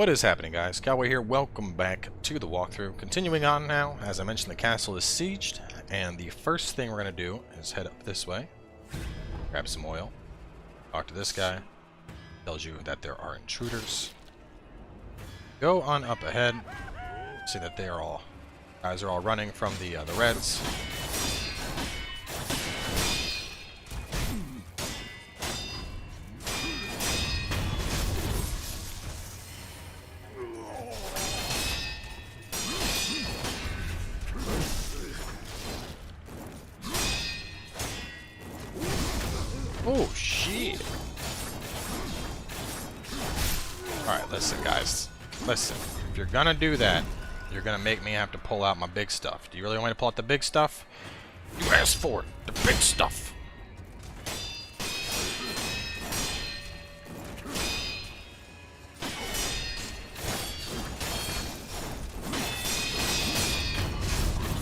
What is happening, guys? Cowboy here. Welcome back to the walkthrough. Continuing on now, as I mentioned, the castle is sieged, and the first thing we're going to do is head up this way, grab some oil, talk to this guy, tells you that there are intruders. Go on up ahead, see that guys are all running from the Reds. Oh, shit. Alright, listen, guys. Listen. If you're gonna do that, you're gonna make me have to pull out my big stuff. Do you really want me to pull out the big stuff? You asked for it. The big stuff.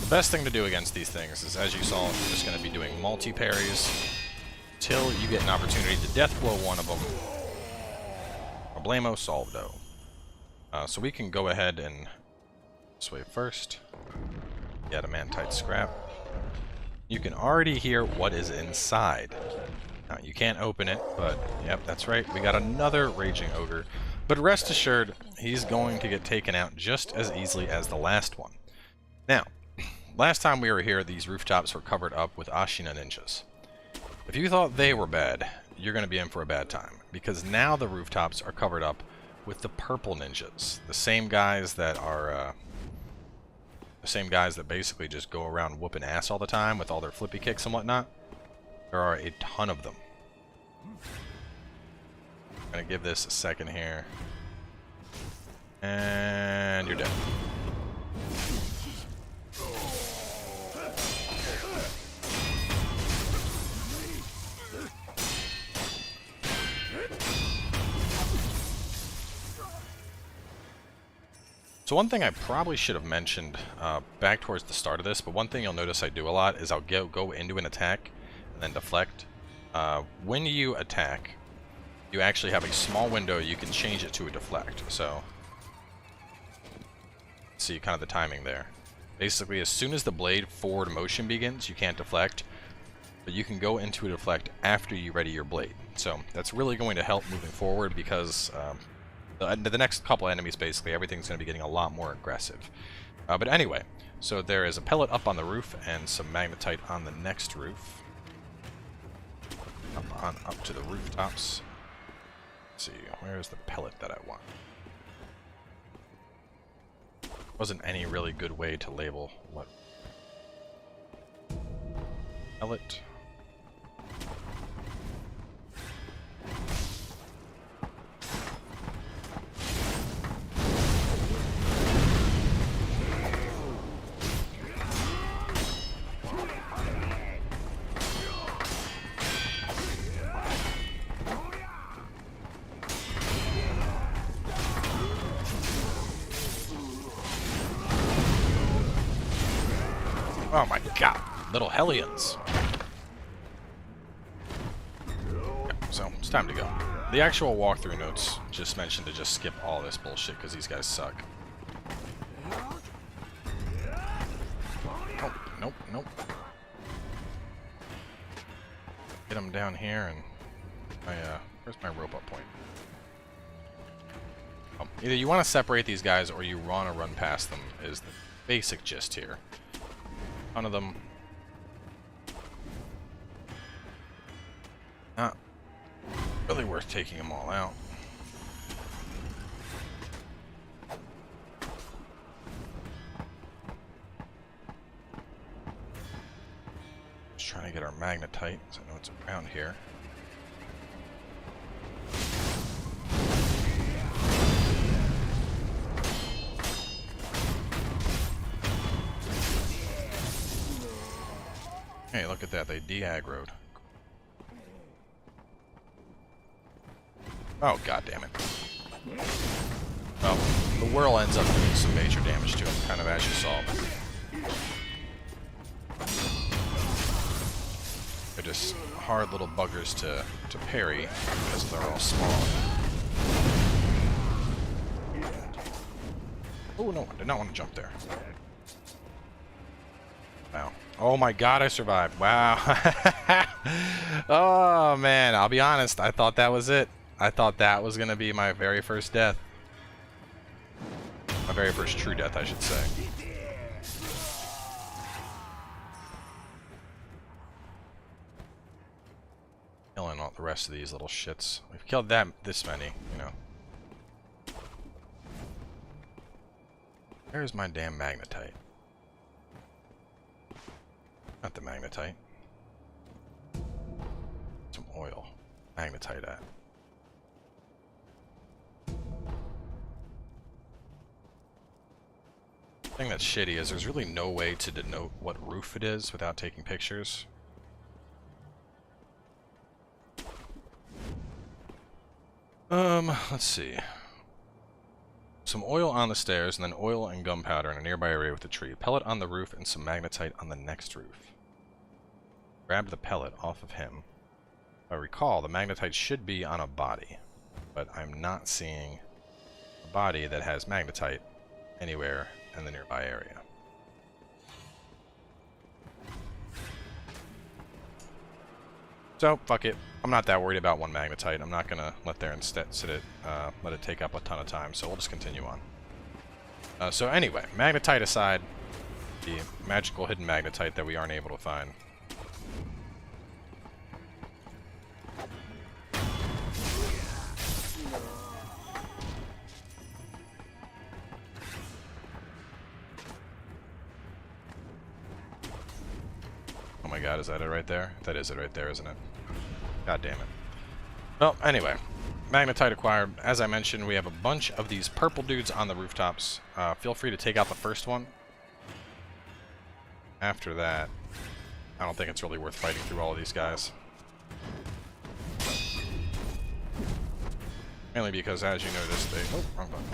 The best thing to do against these things is, as you saw, you're just gonna be doing multi-parries till you get an opportunity to death blow one of them. Problemo solved-o. So we can go ahead and this way first. Get adamantite scrap. You can already hear what is inside. Now, you can't open it, but yep, that's right. We got another raging ogre. But rest assured, he's going to get taken out just as easily as the last one. Now, last time we were here, these rooftops were covered up with Ashina ninjas. If you thought they were bad, you're going to be in for a bad time, because now the rooftops are covered up with the purple ninjas, the same guys that basically just go around whooping ass all the time with all their flippy kicks and whatnot. There are a ton of them. I'm going to give this a second here, and you're dead. So one thing I probably should have mentioned back towards the start of this, but one thing you'll notice I do a lot is I'll go into an attack and then deflect. When you attack, you actually have a small window you can change it to a deflect. So, see kind of the timing there. Basically, as soon as the blade forward motion begins, you can't deflect, but you can go into a deflect after you ready your blade. So that's really going to help moving forward because the next couple enemies, basically, everything's going to be getting a lot more aggressive. But anyway, so there is a pellet up on the roof and some magnetite on the next roof. Up to the rooftops. Let's see, where is the pellet that I want? Wasn't any really good way to label what. Pellet. Oh my god, little hellions. So, it's time to go. The actual walkthrough notes just mentioned to just skip all this bullshit because these guys suck. Oh, nope, nope. Get them down here and where's my rope up point? Either you want to separate these guys or you want to run past them is the basic gist here. One of them. Not really worth taking them all out. Just trying to get our magnetite, so I know it's around here. Hey, look at that, they de-aggroed. Oh, god damn it. Well, the whirl ends up doing some major damage to him, kind of as you saw. They're just hard little buggers to parry because they're all small. Oh, no, I did not want to jump there. Wow. Oh my god, I survived. Wow. Oh, man, I'll be honest. I thought that was it. I thought that was going to be my very first death. My very first true death, I should say. Killing all the rest of these little shits. We've killed this many, you know. Where's my damn magnetite? Not the magnetite. Some oil. Magnetite at. The thing that's shitty is there's really no way to denote what roof it is without taking pictures. Let's see. Some oil on the stairs, and then oil and gunpowder in a nearby area with a tree. Pellet on the roof, and some magnetite on the next roof. Grabbed the pellet off of him. If I recall, the magnetite should be on a body, but I'm not seeing a body that has magnetite anywhere in the nearby area. So, fuck it. I'm not that worried about one magnetite. I'm not gonna let it take up a ton of time, so we'll just continue on. So anyway, magnetite aside, the magical hidden magnetite that we aren't able to find. Oh my god, is that it right there? That is it right there, isn't it? God damn it. Well, anyway, magnetite acquired. As I mentioned, we have a bunch of these purple dudes on the rooftops. Feel free to take out the first one. After that, I don't think it's really worth fighting through all of these guys. Mainly because, as you noticed, they... Oh, wrong button.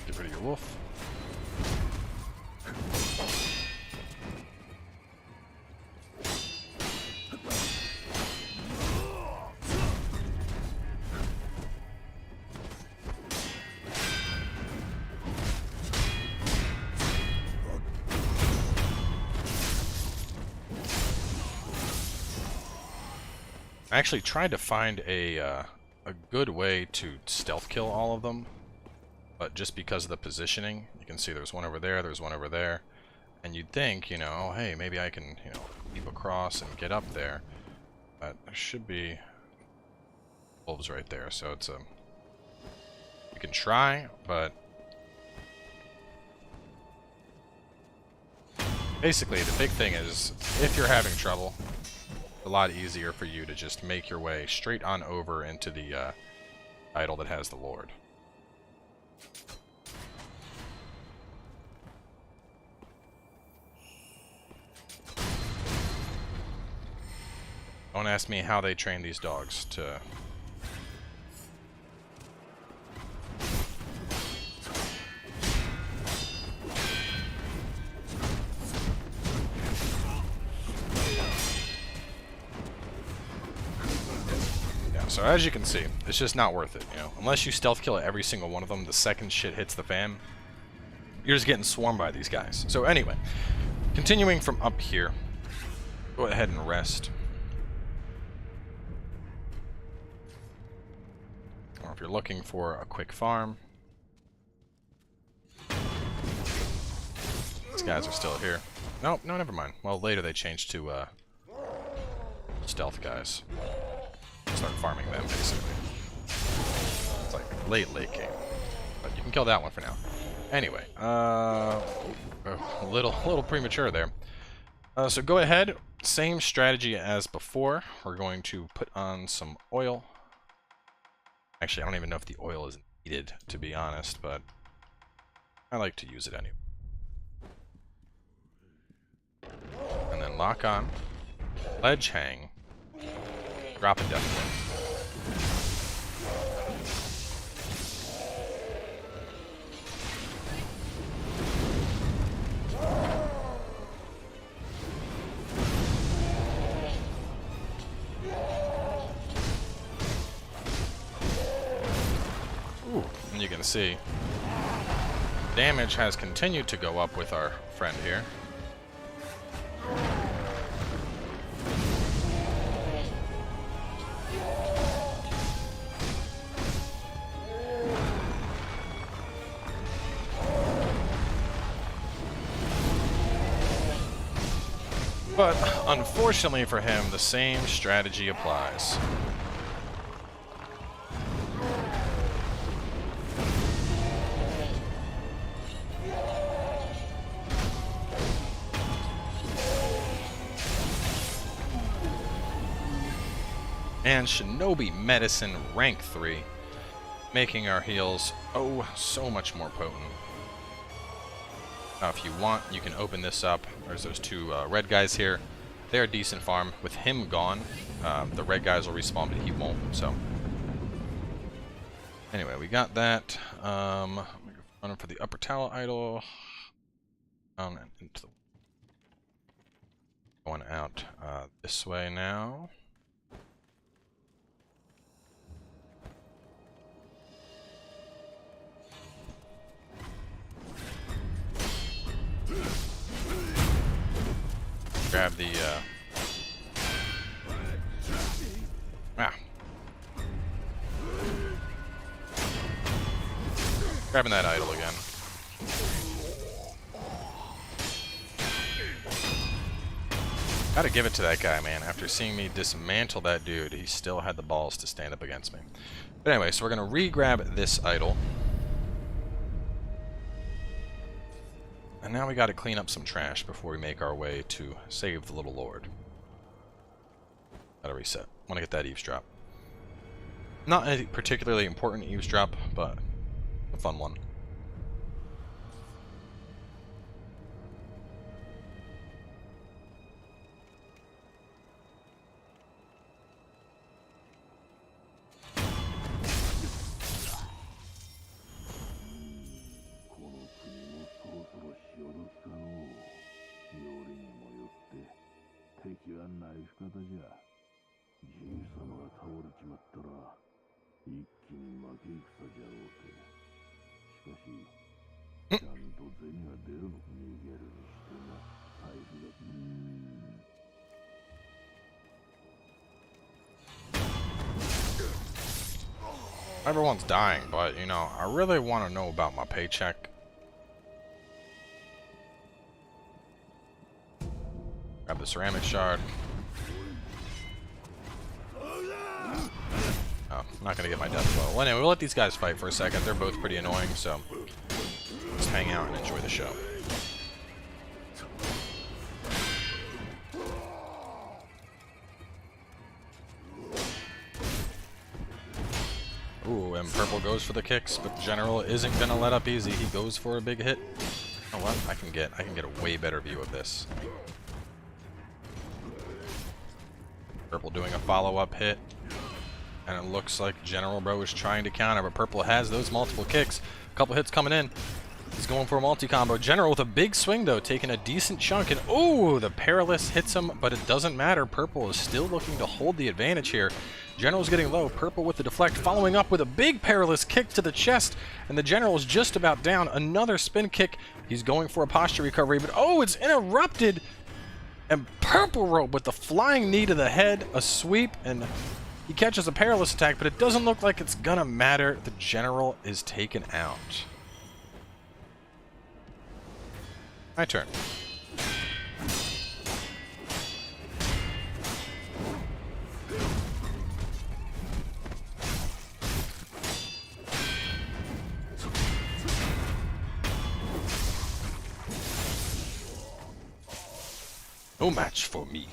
Get rid of your wolf. I actually tried to find a good way to stealth kill all of them, but just because of the positioning, you can see there's one over there, and you'd think, you know, oh hey, maybe I can, you know, leap across and get up there, but there should be wolves right there, so it's you can try, but basically the big thing is, if you're having trouble, a lot easier for you to just make your way straight on over into the idol that has the Lord. Don't ask me how they train these dogs to... So as you can see, it's just not worth it, you know. Unless you stealth kill every single one of them, the second shit hits the fan, you're just getting swarmed by these guys. So anyway, continuing from up here, go ahead and rest. Or if you're looking for a quick farm, these guys are still here. Nope, no, never mind. Well, later they changed to stealth guys. Start farming them, basically. It's like late game. But you can kill that one for now. Anyway, a little premature there. So go ahead, same strategy as before. We're going to put on some oil. Actually, I don't even know if the oil is needed, to be honest, but I like to use it anyway. And then lock on, ledge hang, drop a death win. Ooh, and you can see damage has continued to go up with our friend here. But unfortunately for him, the same strategy applies. And Shinobi Medicine rank 3, making our heals oh so much more potent. Now if you want, you can open this up. There's those two red guys here. They're a decent farm. With him gone, the red guys will respawn, but he won't, so. Anyway, we got that. Running for the upper tower idol. Down and into the... Going out this way now. Grab the, Grabbing that idol again. Gotta give it to that guy, man. After seeing me dismantle that dude, he still had the balls to stand up against me. But anyway, so we're gonna re-grab this idol. And now we gotta clean up some trash before we make our way to save the little lord. Gotta reset. Wanna get that eavesdrop. Not a particularly important eavesdrop, but a fun one. Everyone's dying, but, you know, I really want to know about my paycheck. Grab the ceramic shard. Oh, I'm not going to get my death blow. Well, anyway, we'll let these guys fight for a second. They're both pretty annoying, so let's hang out and enjoy the show. Ooh, and purple goes for the kicks, but General isn't gonna let up easy. He goes for a big hit. Oh what? I can get a way better view of this. Purple doing a follow-up hit. And it looks like General Bro is trying to counter, but Purple has those multiple kicks. A couple hits coming in. He's going for a multi-combo. General with a big swing, though, taking a decent chunk. And, ooh, the Perilous hits him, but it doesn't matter. Purple is still looking to hold the advantage here. General's getting low. Purple with the deflect, following up with a big Perilous kick to the chest. And the General is just about down. Another spin kick. He's going for a posture recovery, but, oh, it's interrupted. And Purple Robe with the flying knee to the head, a sweep, and he catches a Perilous attack, but it doesn't look like it's gonna matter. The General is taken out. My turn. No match for me.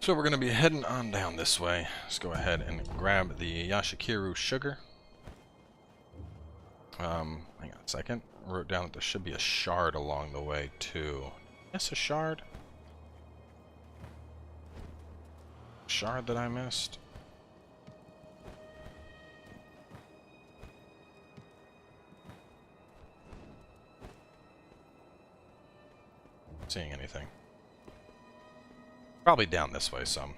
So we're going to be heading on down this way. Let's go ahead and grab the Yashikiru sugar. Hang on a second. I wrote down that there should be a shard along the way, too. Yes, a shard? Shard that I missed? Not seeing anything. Probably down this way some.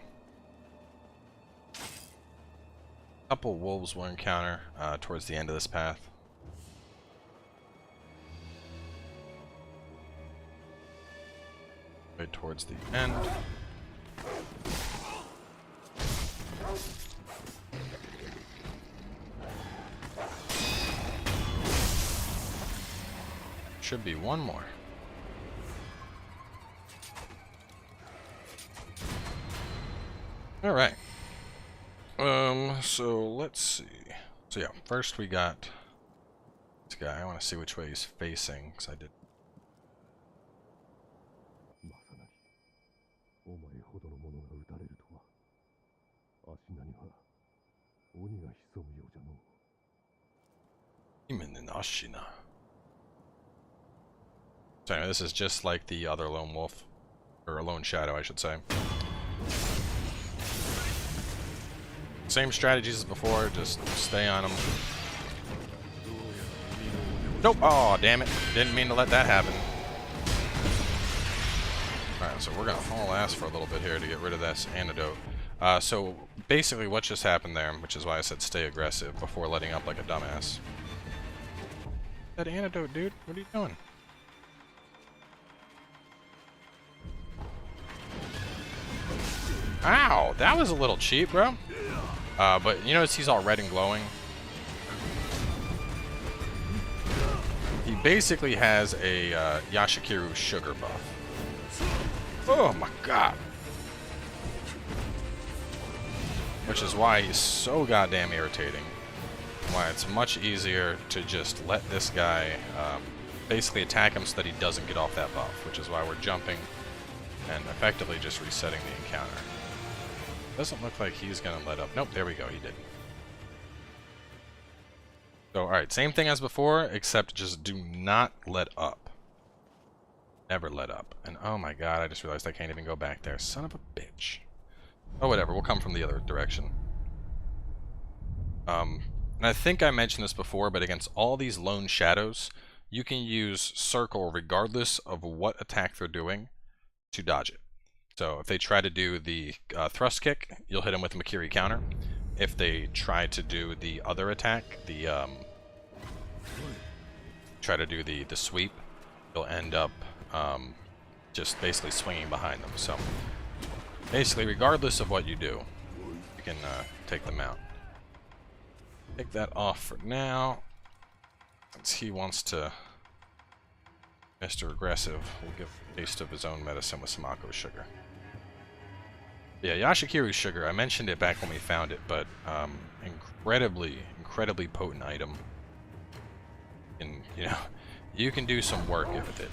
couple wolves we'll encounter towards the end of this path. Right towards the end. Should be one more. All right. So let's see. So yeah, first we got this guy. I want to see which way he's facing, because I did. So anyway, this is just like the other lone wolf, or lone shadow, I should say. Same strategies as before, just stay on them. Nope! Oh, damn it. Didn't mean to let that happen. Alright, so we're gonna haul ass for a little bit here to get rid of this antidote. So basically what just happened there, which is why I said stay aggressive before letting up like a dumbass. That antidote, dude, what are you doing? Ow! That was a little cheap, bro. But you notice he's all red and glowing. He basically has a Yashikiru sugar buff. Oh my god. Which is why he's so goddamn irritating. Why it's much easier to just let this guy basically attack him so that he doesn't get off that buff. Which is why we're jumping and effectively just resetting the encounter. Doesn't look like he's gonna let up. Nope, there we go, he did. So, alright, same thing as before, except just do not let up. Never let up. And oh my god, I just realized I can't even go back there. Son of a bitch. Oh, whatever, we'll come from the other direction. And I think I mentioned this before, but against all these lone shadows, you can use circle regardless of what attack they're doing to dodge it. So if they try to do the thrust kick, you'll hit them with a Makiri counter. If they try to do the other attack, the try to do the sweep, you'll end up just basically swinging behind them. So basically, regardless of what you do, you can take them out. Take that off for now. Since he wants to Mr. Aggressive, we'll give a taste of his own medicine with some Akko sugar. Yeah, Yashikiru sugar, I mentioned it back when we found it, but incredibly potent item. And, you know, you can do some work with it.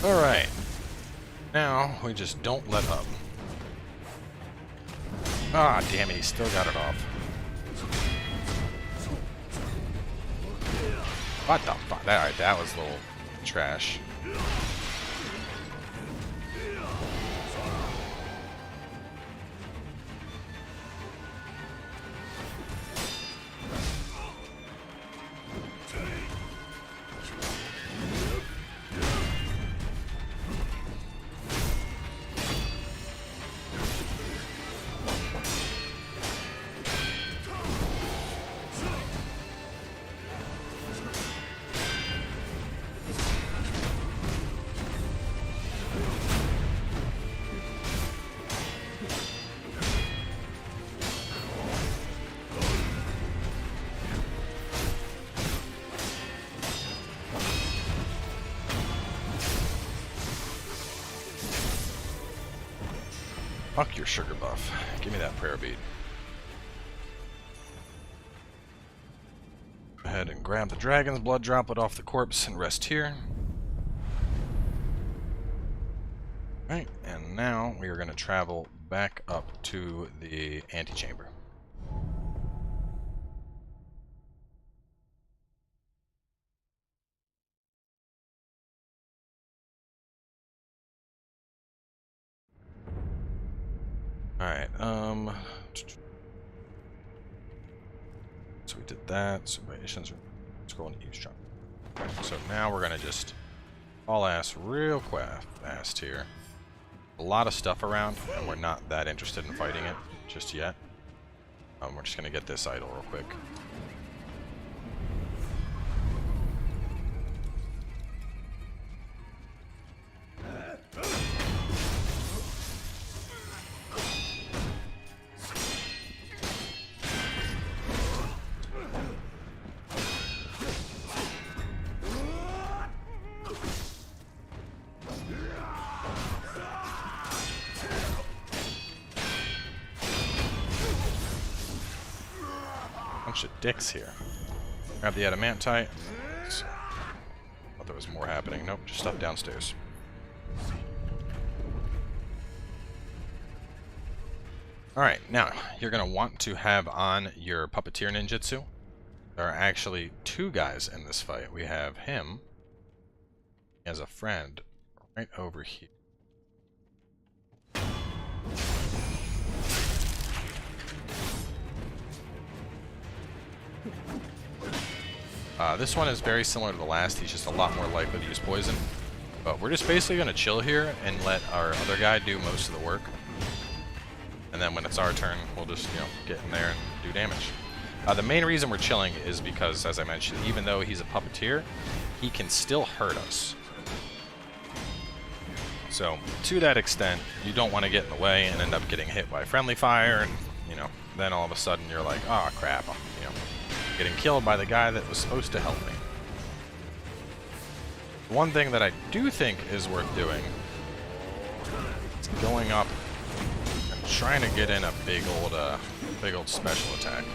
Alright, now we just don't let up. Ah, damn it, he still got it off. What the fuck? Alright, that was a little trash. Fuck your sugar buff. Give me that prayer bead. Go ahead and grab the dragon's blood droplet off the corpse and rest here. Right, and now we are going to travel back up to the antechamber. Alright, so we did that. Supernations. Scroll and eavesdrop. So now we're gonna just haul ass real fast here. A lot of stuff around, and we're not that interested in fighting it just yet. We're just gonna get this idol real quick. Bunch of dicks here. Grab the adamantite. So, thought there was more happening. Nope, just stuff downstairs. Alright, now, you're going to want to have on your puppeteer ninjutsu. There are actually two guys in this fight. We have him as a friend right over here. This one is very similar to the last. He's just a lot more likely to use poison. But we're just basically going to chill here and let our other guy do most of the work. And then when it's our turn, we'll just, you know, get in there and do damage. The main reason we're chilling is because, as I mentioned, even though he's a puppeteer, he can still hurt us. So, to that extent, you don't want to get in the way and end up getting hit by friendly fire, and, you know, then all of a sudden you're like, oh crap, I'm, you know, getting killed by the guy that was supposed to help me. One thing that I do think is worth doing is going up and trying to get in a big old special attack.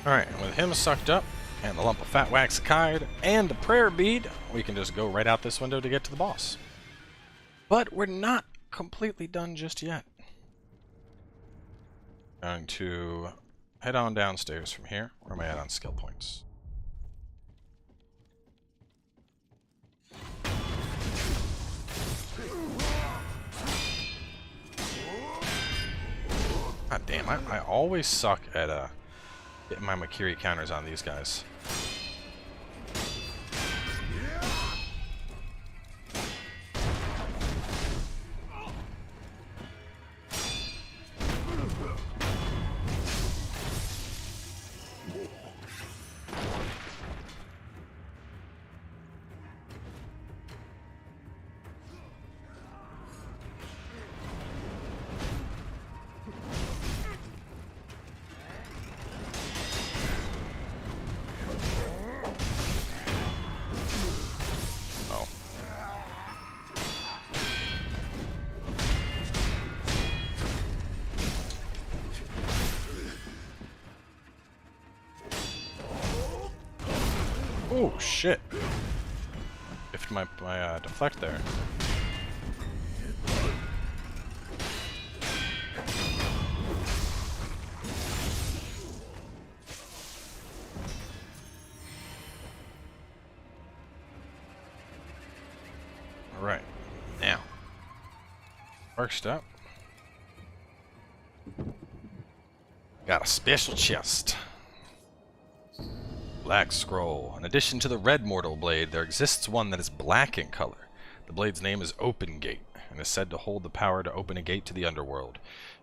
Alright, and with him sucked up, and the lump of fat wax hide, and the prayer bead, we can just go right out this window to get to the boss. But we're not completely done just yet. Going to head on downstairs from here. Where am I at on skill points? God damn, I always suck at getting my Makiri counters on these guys. Oh shit! If my deflect there. All right, now first up, got a special chest. Black Scroll. In addition to the red mortal blade, there exists one that is black in color. The blade's name is Open Gate, and is said to hold the power to open a gate to the underworld.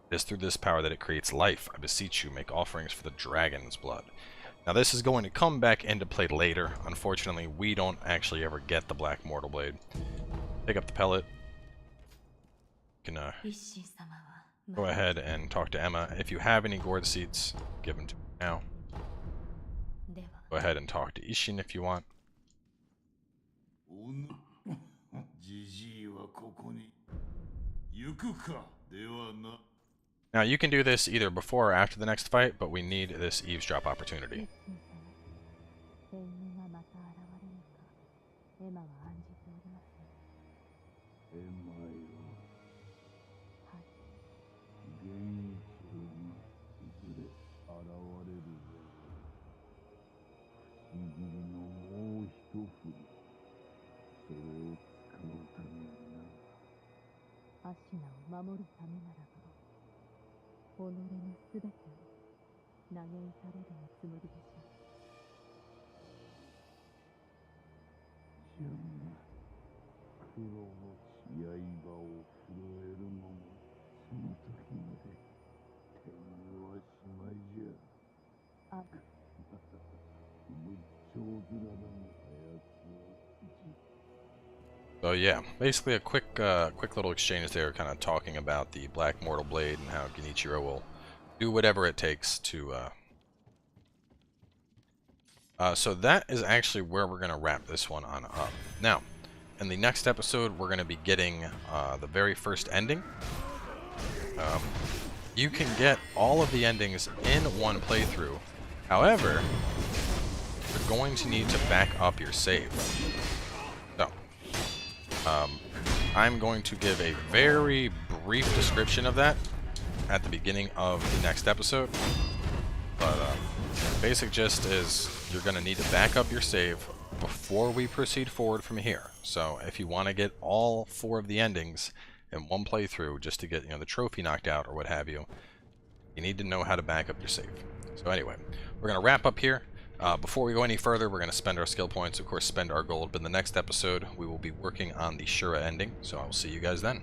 It is through this power that it creates life. I beseech you, make offerings for the dragon's blood. Now this is going to come back into play later. Unfortunately, we don't actually ever get the Black Mortal Blade. Pick up the pellet. You can go ahead and talk to Emma. If you have any gourd seeds, give them to me now. Go ahead and talk to Ishin if you want. Now you can do this either before or after the next fight, but we need this eavesdrop opportunity. So yeah, basically a quick little exchange there, kind of talking about the Black Mortal Blade and how Genichiro will do whatever it takes to. So that is actually where we're gonna wrap this one on up. Now, in the next episode, we're gonna be getting the very first ending. You can get all of the endings in one playthrough. However, you're going to need to back up your save. So, I'm going to give a very brief description of that at the beginning of the next episode. But basic gist is you're going to need to back up your save before we proceed forward from here. So if you want to get all 4 of the endings in one playthrough just to get, you know, the trophy knocked out or what have you, you need to know how to back up your save. So anyway, we're going to wrap up here. Before we go any further, we're going to spend our skill points, of course, spend our gold, but in the next episode, we will be working on the Shura ending, so I will see you guys then.